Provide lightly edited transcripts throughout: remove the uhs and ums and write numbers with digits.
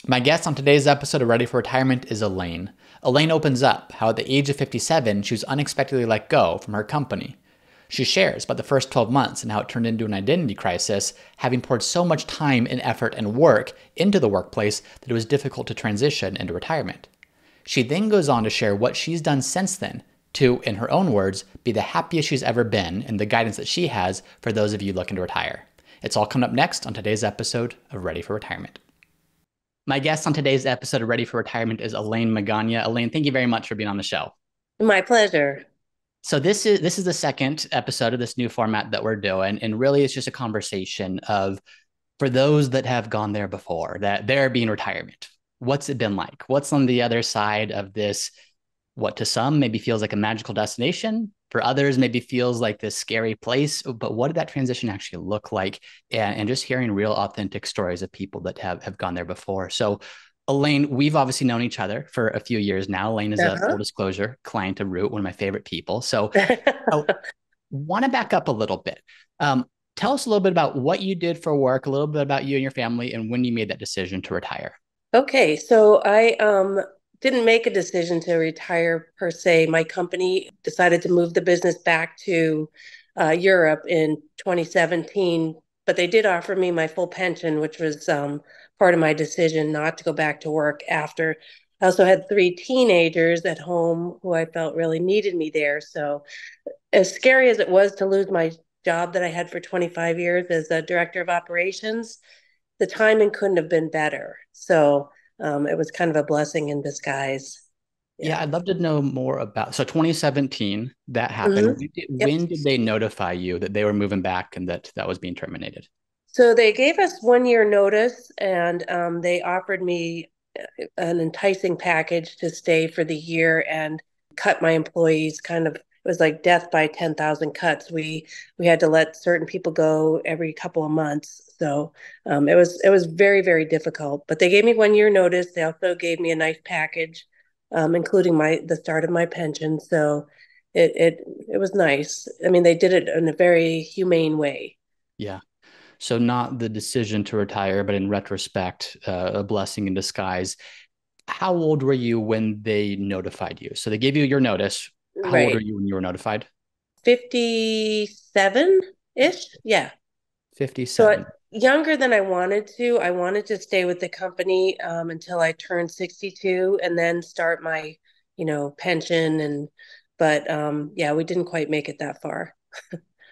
My guest on today's episode of Ready for Retirement is Elaine. Elaine opens up how at the age of 57, she was unexpectedly let go from her company. She shares about the first 12 months and how it turned into an identity crisis, having poured so much time and effort and work into the workplace that it was difficult to transition into retirement. She then goes on to share what she's done since then to, in her own words, be the happiest she's ever been and the guidance that she has for those of you looking to retire. It's all coming up next on today's episode of Ready for Retirement. My guest on today's episode of Ready for Retirement is Elaine Magana. Elaine, thank you very much for being on the show. My pleasure. So this is the second episode of this new format that we're doing, and really it's just a conversation of for those that have gone there before, that they're being retirement. What's it been like? What's on the other side of this? What to some maybe feels like a magical destination, for others maybe feels like this scary place. But what did that transition actually look like? And just hearing real authentic stories of people that have gone there before. So Elaine, we've obviously known each other for a few years now. Elaine is a full Uh-huh. disclosure client of Root, one of my favorite people. So I want to back up a little bit. Tell us a little bit about what you did for work, a little bit about you and your family, and when you made that decision to retire. Okay, so I didn't make a decision to retire per se. My company decided to move the business back to Europe in 2017, but they did offer me my full pension, which was part of my decision not to go back to work after. I also had three teenagers at home who I felt really needed me there. So, as scary as it was to lose my job that I had for 25 years as a director of operations, the timing couldn't have been better. So it was kind of a blessing in disguise. Yeah, Yeah. I'd love to know more about. So 2017, that happened. Hmm. When did, Yep. when did they notify you that they were moving back and that that was being terminated? So they gave us 1 year notice, and they offered me an enticing package to stay for the year and cut my employees kind of. It was like death by 10,000 cuts. We had to let certain people go every couple of months. So it was very, very difficult. But they gave me 1 year notice. They also gave me a nice package, including the start of my pension. So it was nice. I mean, they did it in a very humane way. Yeah. So not the decision to retire, but in retrospect, a blessing in disguise. How old were you when they notified you? So they gave you your notice. How old were Right. you when you were notified? 57-ish. Yeah. So 57. younger than I wanted to. I wanted to stay with the company until I turned 62 and then start my, pension but yeah, we didn't quite make it that far.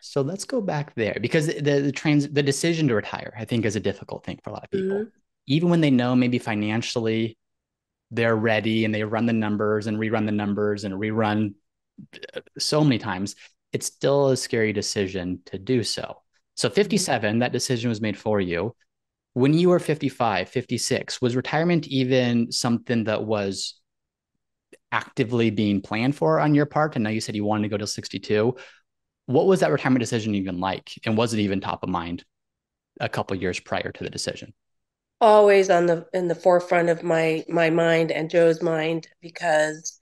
So let's go back there because the decision to retire, I think, is a difficult thing for a lot of people. Hmm. Even when they know maybe financially they're ready and they run the numbers and rerun the numbers and rerun so many times, it's still a scary decision to do so. So Hmm. 57, that decision was made for you. When you were 55, 56, was retirement even something that was actively being planned for on your part? I know you said you wanted to go to 62. What was that retirement decision even like? And was it even top of mind a couple years prior to the decision? Always on the in the forefront of my mind and Joe's mind because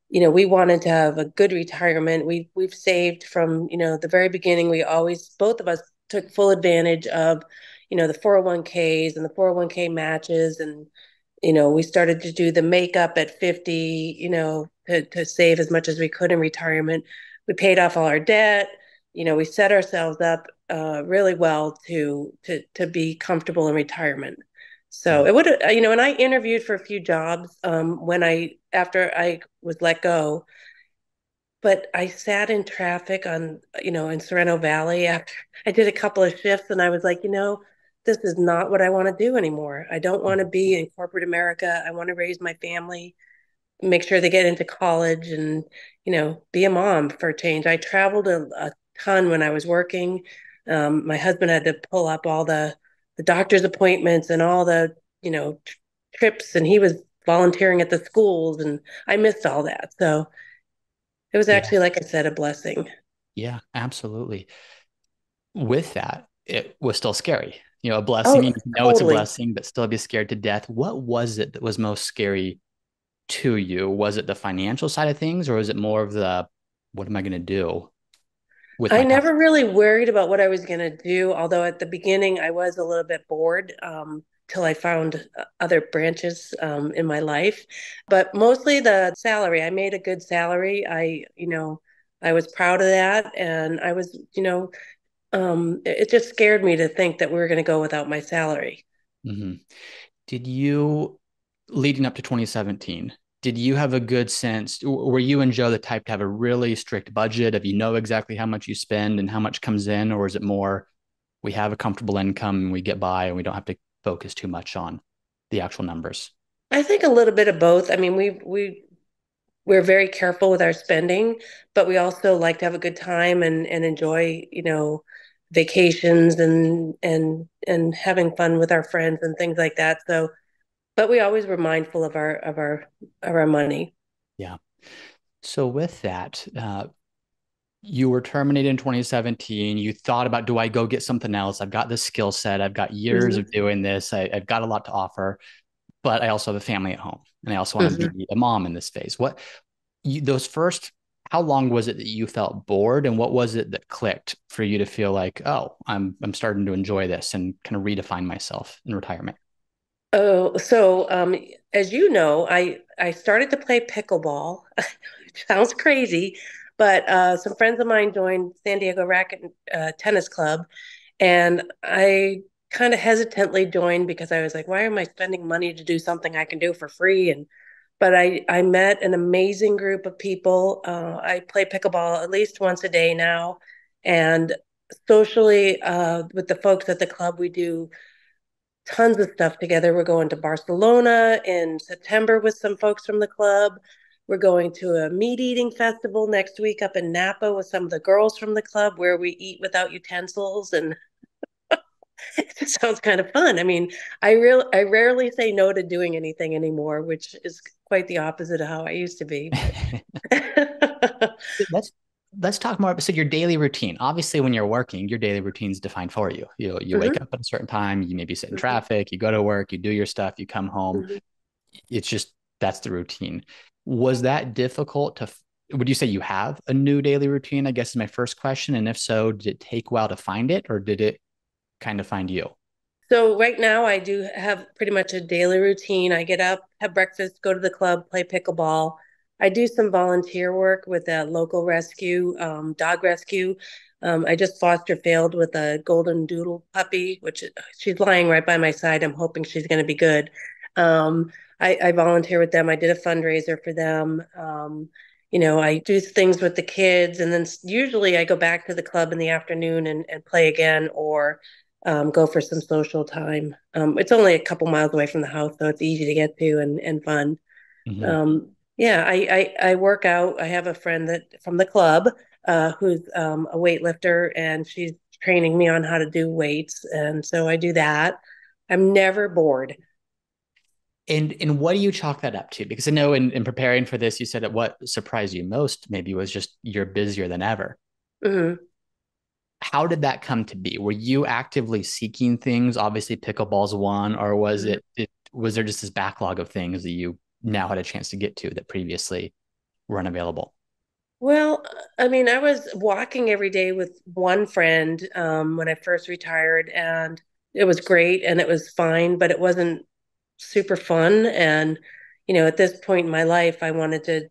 we wanted to have a good retirement. We've saved from, the very beginning. We always, both of us took full advantage of, the 401ks and the 401k matches. And, we started to do the makeup at 50, to save as much as we could in retirement. We paid off all our debt. We set ourselves up really well to be comfortable in retirement. So Yeah. it would, and I interviewed for a few jobs after I was let go, but I sat in traffic in Sorrento Valley after I did a couple of shifts, and I was like, this is not what I want to do anymore. I don't want to be in corporate America. I want to raise my family, make sure they get into college, and be a mom for a change. I traveled a ton when I was working. My husband had to pull up all the doctor's appointments and all the trips, and he was volunteering at the schools, and I missed all that. So it was Yeah. actually, like I said, a blessing. Yeah, absolutely. With that, it was still scary. You know, a blessing, Oh, and you know it's a totally. blessing, but still be scared to death. What was it that was most scary to you? Was it the financial side of things, or was it more of the what am I going to do with I my time? never really worried about what I was going to do, although at the beginning I was a little bit bored. till I found other branches in my life. But mostly the salary. I made a good salary. I was proud of that, and I was, it just scared me to think that we were going to go without my salary. Hmm. Did you, leading up to 2017, did you have a good sense? Were you and Joe the type to have a really strict budget of exactly how much you spend and how much comes in? Or is it more we have a comfortable income and we get by and we don't have to focus too much on the actual numbers? I think a little bit of both. I mean, we're very careful with our spending, but we also like to have a good time and enjoy, vacations and having fun with our friends and things like that. So, but we always were mindful of our money. Yeah. So with that, you were terminated in 2017. You thought about, do I go get something else? I've got this skill set. I've got years Hmm. of doing this. I've got a lot to offer, but I also have a family at home and I also want to Hmm. be a mom in this phase. Those first, how long was it that you felt bored and what was it that clicked for you to feel like, oh, I'm starting to enjoy this and kind of redefine myself in retirement? Oh, so as you know, I started to play pickleball. Sounds crazy, but some friends of mine joined San Diego Racket Tennis Club, and I kind of hesitantly joined because I was like, why am I spending money to do something I can do for free? And but I met an amazing group of people. I play pickleball at least once a day now, and socially with the folks at the club, we do tons of stuff together. We're going to Barcelona in September with some folks from the club. We're going to a meat eating festival next week up in Napa with some of the girls from the club where we eat without utensils, and it just sounds kind of fun. I mean, I rarely say no to doing anything anymore, which is quite the opposite of how I used to be, but let's let's talk more. So your daily routine. Obviously, when you're working, your daily routine is defined for you. You wake Mhm, up at a certain time. You maybe sit in mhm, traffic. You go to work. You do your stuff. You come home. mhm. It's just that's the routine. Was that difficult to? Would you say you have a new daily routine? I guess is my first question. And if so, did it take a while to find it, or did it kind of find you? So right now I do have pretty much a daily routine. I get up, have breakfast, go to the club, play pickleball. I do some volunteer work with a local rescue, dog rescue. I just foster failed with a golden doodle puppy, which she's lying right by my side. I'm hoping she's going to be good. I volunteer with them. I did a fundraiser for them. I do things with the kids, and then usually I go back to the club in the afternoon and play again, or go for some social time. It's only a couple miles away from the house, so it's easy to get to and fun. Mhm. Yeah, I work out. I have a friend that from the club who's a weightlifter, and she's training me on how to do weights, and so I do that. I'm never bored. And what do you chalk that up to? Because I know in preparing for this, you said that what surprised you most maybe was just you're busier than ever. Hmm. How did that come to be? Were you actively seeking things? Obviously, pickleball's one, or was was there just this backlog of things that you now had a chance to get to that previously were unavailable? Well, I mean, I was walking every day with one friend when I first retired, and it was great and it was fine, but it wasn't super fun. And, at this point in my life, I wanted to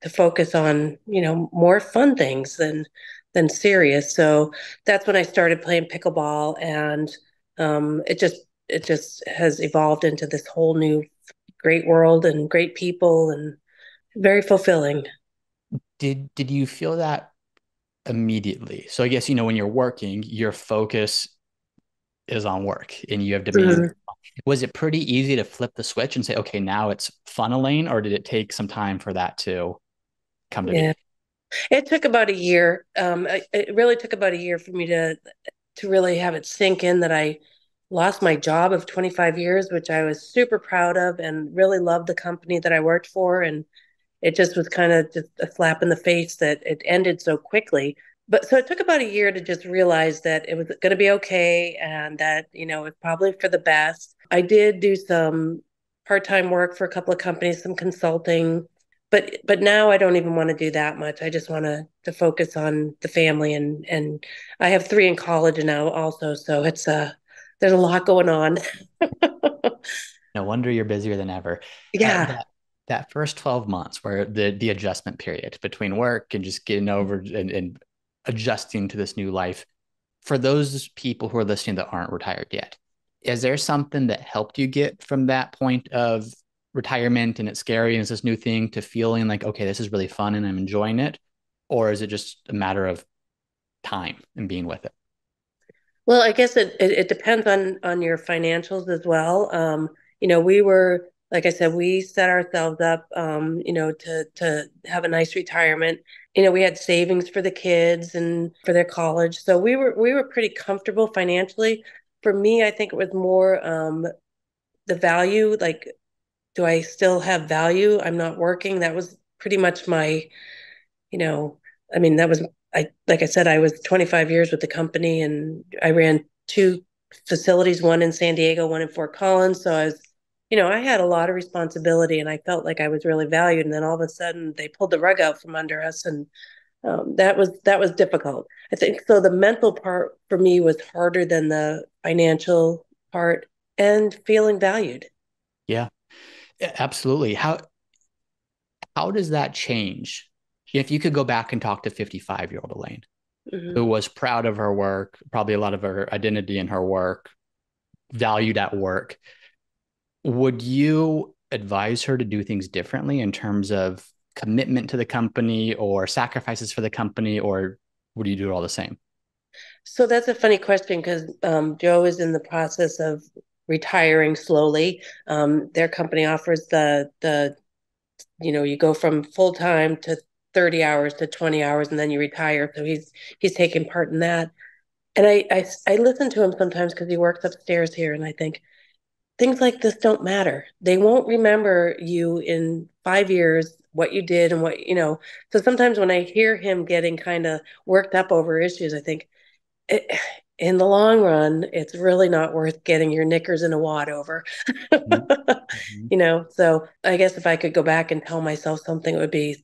focus on, more fun things than serious. So that's when I started playing pickleball, and it just has evolved into this whole new great world and great people and very fulfilling. Did you feel that immediately? So I guess when you're working, your focus is on work and you have demands. Mhm. Was it pretty easy to flip the switch and say, okay, now it's fun, Elaine, or did it take some time for that to come to Yeah. be? It took about a year. It really took about a year for me to really have it sink in that I lost my job of 25 years, which I was super proud of and really loved the company that I worked for. And it just was kind of just a slap in the face that it ended so quickly. But so it took about a year to just realize that it was going to be okay and that, it's probably for the best. I did do some part-time work for a couple of companies, some consulting, but now I don't even want to do that much. I just want to focus on the family and I have three in college now also, so it's there's a lot going on. No wonder you're busier than ever. Yeah. That first 12 months where the adjustment period between work and just getting over and adjusting to this new life, for those people who are listening that aren't retired yet, is there something that helped you get from that point of retirement and it's scary and it's this new thing to feeling like, okay, this is really fun and I'm enjoying it? Or is it just a matter of time and being with it? Well, I guess it depends on your financials as well. We were, like I said, we set ourselves up, to have a nice retirement. We had savings for the kids and for their college, so we were pretty comfortable financially. For me, I think it was more the value. Like, do I still have value? I'm not working. That was pretty much my you know, I mean, that was, like I said, I was 25 years with the company and I ran two facilities, one in San Diego, one in Fort Collins. So I had a lot of responsibility and I felt like I was really valued. And then all of a sudden they pulled the rug out from under us. And that was difficult. I think so. The mental part for me was harder than the financial part and feeling valued. Yeah, absolutely. How does that change? If you could go back and talk to 55-year-old Elaine, Hmm. who was proud of her work, probably a lot of her identity in her work, valued at work, would you advise her to do things differently in terms of commitment to the company or sacrifices for the company, or would you do it all the same? So that's a funny question because Joe is in the process of retiring slowly. Their company offers you go from full time to 30 hours to 20 hours and then you retire. So he's taking part in that. And I listen to him sometimes because he works upstairs here and I think things like this don't matter. They won't remember you in 5 years, what you did and what. So sometimes when I hear him getting kind of worked up over issues, I think it, in the long run, it's really not worth getting your knickers in a wad over. Mm-hmm. So I guess if I could go back and tell myself something, it would be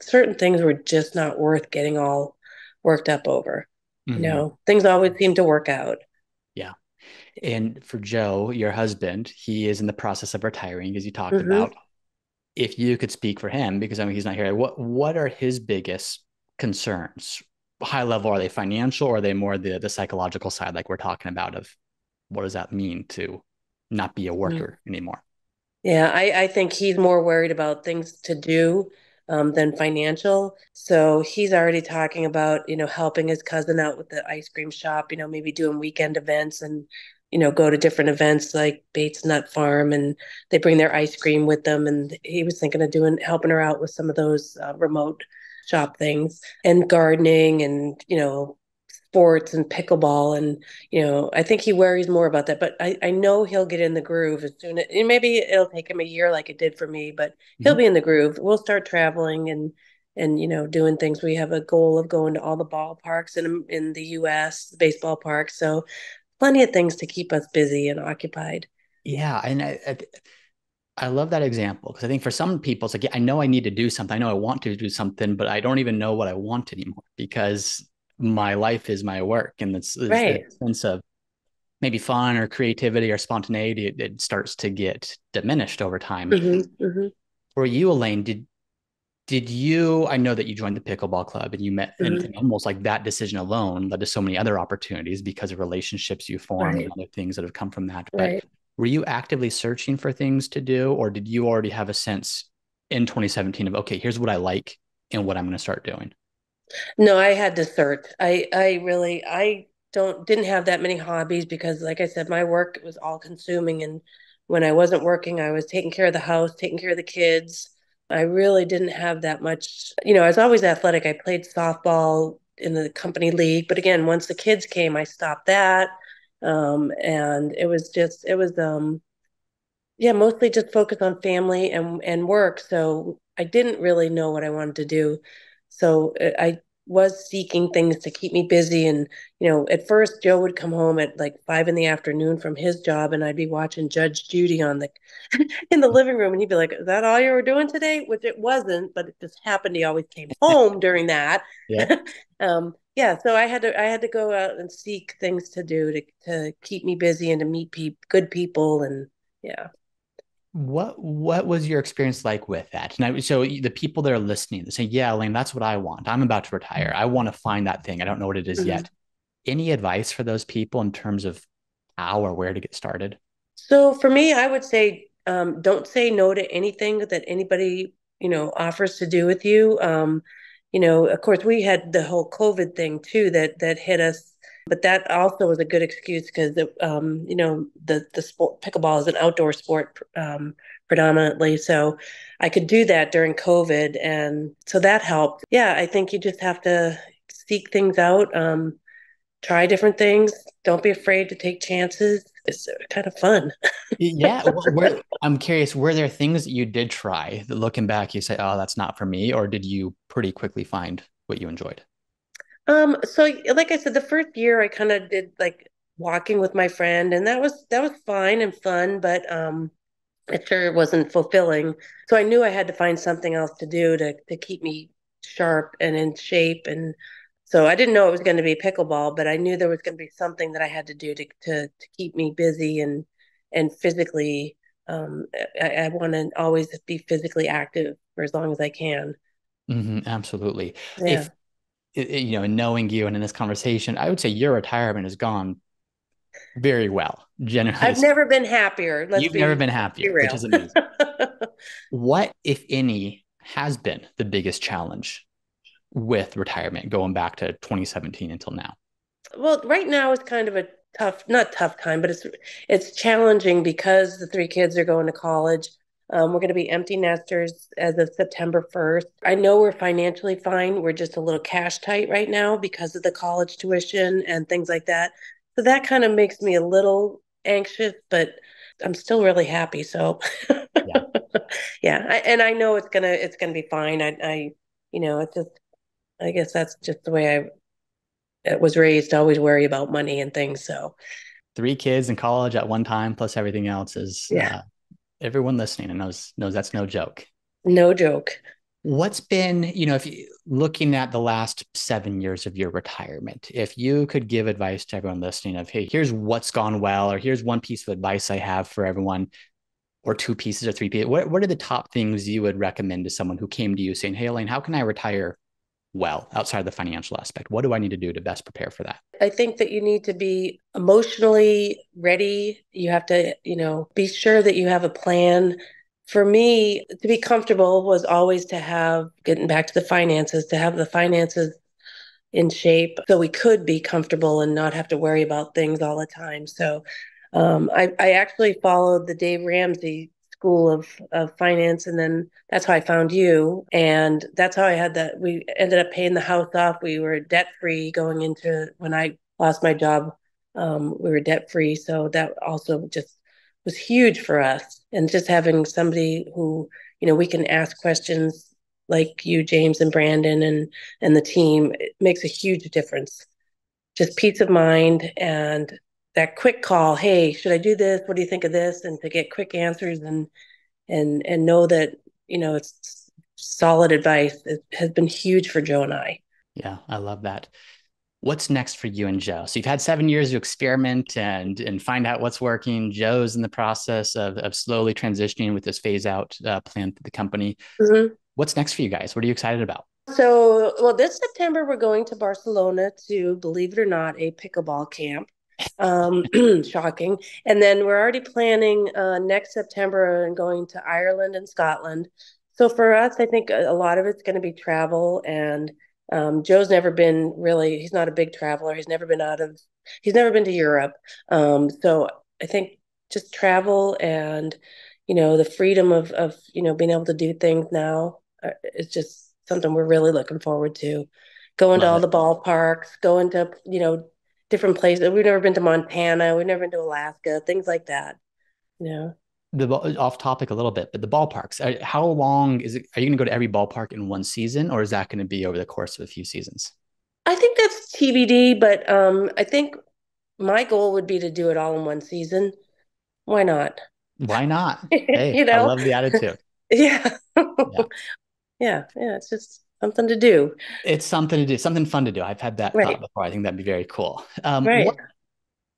certain things were just not worth getting all worked up over. Mm-hmm. Things always seem to work out. Yeah. And for Joe, your husband, he is in the process of retiring, as you talked Hmm. about. If you could speak for him, because I mean he's not here, what are his biggest concerns? High level, are they financial or are they more the psychological side, like we're talking about, of what does that mean to not be a worker anymore? Yeah, I think he's more worried about things to do than financial. So he's already talking about, helping his cousin out with the ice cream shop, maybe doing weekend events and, go to different events like Bates Nut Farm and they bring their ice cream with them. And he was thinking of helping her out with some of those remote shop things and gardening and, sports and pickleball and I think he worries more about that, but I know he'll get in the groove as soon as and maybe it'll take him a year like it did for me, but he'll Mm-hmm. be in the groove. We'll start traveling and doing things. We have a goal of going to all the ballparks in the US, baseball parks, so plenty of things to keep us busy and occupied. Yeah, and I love that example because I think for some people it's like, yeah, I know I need to do something. I know I want to do something, but I don't even know what I want anymore because my life is my work, and it's the Right. sense of maybe fun or creativity or spontaneity, it starts to get diminished over time. Hmm. Hmm. For you, Elaine, did you? I know that you joined the pickleball club and you met, and Hmm. almost like that decision alone led to so many other opportunities because of relationships you formed and Right. other things that have come from that. But Right. were you actively searching for things to do, or did you already have a sense in 2017 of, okay, here's what I like and what I'm going to start doing? No, I had to search. I didn't have that many hobbies because like I said, my work was all consuming and when I wasn't working, I was taking care of the house, taking care of the kids. I really didn't have that much, I was always athletic. I played softball in the company league, but again, once the kids came, I stopped that. And it was yeah, mostly just focused on family and work. So I didn't really know what I wanted to do. So I was seeking things to keep me busy. And, at first Joe would come home at like 5 in the afternoon from his job, and I'd be watching Judge Judy on the in the living room, and he'd be like, "Is that all you were doing today?" Which it wasn't, but it just happened. He always came home during that. Yep. Yeah, so I had to go out and seek things to do to keep me busy and to meet good people, and yeah. What was your experience like with that? And so the people that are listening, they say, "Yeah, Elaine, that's what I want. I'm about to retire. I want to find that thing. I don't know what it is Mhm. yet." Any advice for those people in terms of how or where to get started? So for me, I would say don't say no to anything that anybody, offers to do with you. Of course, we had the whole COVID thing too that hit us, but that also was a good excuse because the sport pickleball is an outdoor sport predominantly, so I could do that during COVID, and so that helped. Yeah, I think you just have to seek things out. Try different things. Don't be afraid to take chances. It's kind of fun. Yeah, where I'm curious, were there things that you did try that looking back you say, "Oh, that's not for me," or did you pretty quickly find what you enjoyed? So like I said, the first year I kind of did like walking with my friend, and that was fine and fun, but it sure wasn't fulfilling. So I knew I had to find something else to do to keep me sharp and in shape. And so I didn't know it was going to be pickleball, but I knew there was going to be something that I had to do to keep me busy and physically. I want to always be physically active for as long as I can. Absolutely. Yeah. If knowing you and in this conversation, I would say your retirement has gone very well, generally I've speaking. never been happier. Let's You've never been be happier, which real. is amazing. What, if any, has been the biggest challenge with retirement going back to 2017 until now? Well, right now is kind of a tough, not tough time, but it's challenging because the three kids are going to college. We're going to be empty nesters as of September 1st. I know we're financially fine. We're just a little cash tight right now because of the college tuition and things like that. So that kind of makes me a little anxious, but I'm still really happy. So Yeah. yeah, and I know it's gonna be fine. It's just I guess that's just the way I was raised to always worry about money and things. So Three kids in college at one time, plus everything else is yeah, everyone listening and knows that's no joke. no joke. What's been, if you looking at the last 7 years of your retirement, if you could give advice to everyone listening of, hey, here's what's gone well, or here's one piece of advice I have for everyone, or two pieces or three pieces, what are the top things you would recommend to someone who came to you saying, hey, Elaine, how can I retire well outside of the financial aspect? What do I need to do to best prepare for that? I think that you need to be emotionally ready. You have to, be sure that you have a plan. For me, to be comfortable was always to have, getting back to the finances, to have the finances in shape so we could be comfortable and not have to worry about things all the time. So I actually followed the Dave Ramsey school of finance, and then that's how I found you. And that's how I had that. We ended up paying the house off. We were debt free going into when I lost my job. We were debt free. So that also just was huge for us. And just having somebody who, we can ask questions like you, James and Brandon and the team, it makes a huge difference. Just peace of mind and that quick call, hey, should I do this? What do you think of this? And to get quick answers and know that, it's solid advice. It has been huge for Joe and I. Yeah, I love that. What's next for you and Joe? So you've had 7 years to experiment and find out what's working. Joe's in the process of slowly transitioning with this phase out plan through the company. Mhm. What's next for you guys? What are you excited about? So, well, this September we're going to Barcelona to, believe it or not, a pickleball camp. Shocking. And then we're already planning next September and going to Ireland and Scotland. So for us, I think a lot of it's going to be travel. And Joe's never been really, he's not a big traveler. He's never been to Europe. So I think just travel and, the freedom of being able to do things now is just something we're really looking forward to. Going to Love all it. the ballparks, going to, different places. We've never been to Montana. We've never been to Alaska, things like that. You know. Off topic a little bit, but the ballparks. How long is it? Are you going to go to every ballpark in one season, or is that going to be over the course of a few seasons? I think that's TBD, but I think my goal would be to do it all in one season. Why not? Why not? Hey, You I know? love the attitude. Yeah. Yeah. Yeah, it's just something to do. It's something to do, something fun to do. I've had that thought Right, before. I think that'd be very cool. right.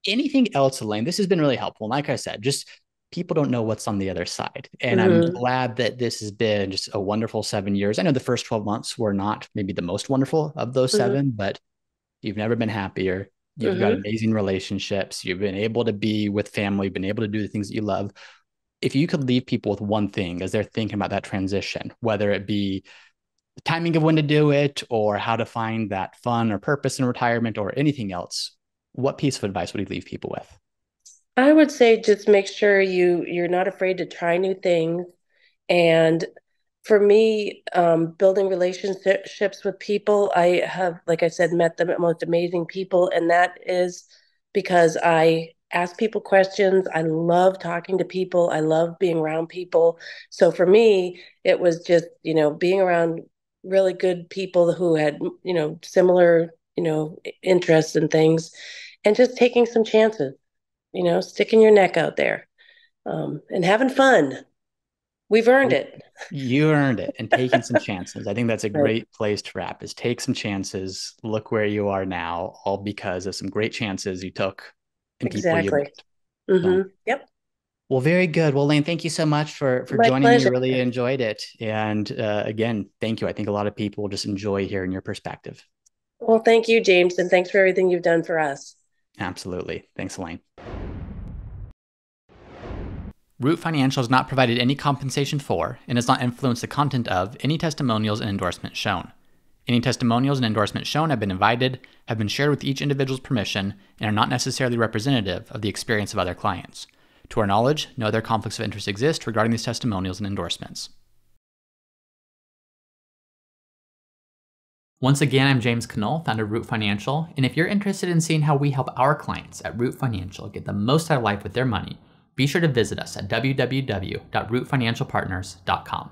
Anything else, Elaine? This has been really helpful. Like I said, just people don't know what's on the other side. And I'm Hmm. glad that this has been just a wonderful 7 years. I know the first 12 months were not maybe the most wonderful of those Hmm. seven, but you've never been happier. You've got Hmm. amazing relationships. You've been able to be with family, been able to do the things that you love. If you could leave people with one thing as they're thinking about that transition, whether it be the timing of when to do it or how to find that fun or purpose in retirement or anything else, what piece of advice would you leave people with? I would say just make sure you're not afraid to try new things. And for me, building relationships with people, I have, like I said, met the most amazing people, and that is because I ask people questions. I love talking to people. I love being around people. So for me, it was just, being around really good people who had, similar, interests and things, and just taking some chances, sticking your neck out there, and having fun. We've earned it. You earned it and taking some chances. I think that's a Right. great place to wrap is take some chances. Look where you are now, all because of some great chances you took and people you Exactly. met. So, Yep. well, very good. Well, Lane, thank you so much for My joining me. pleasure. Really enjoyed it. And again, thank you. I think a lot of people just enjoy hearing your perspective. Well, thank you, James, and thanks for everything you've done for us. Absolutely. Thanks, Elaine. Root Financial has not provided any compensation for and has not influenced the content of any testimonials and endorsements shown. Any testimonials and endorsements shown have been invited, have been shared with each individual's permission, and are not necessarily representative of the experience of other clients. To our knowledge, no other conflicts of interest exist regarding these testimonials and endorsements. Once again, I'm James Knoll, founder of Root Financial, and if you're interested in seeing how we help our clients at Root Financial get the most out of life with their money, be sure to visit us at www.rootfinancialpartners.com.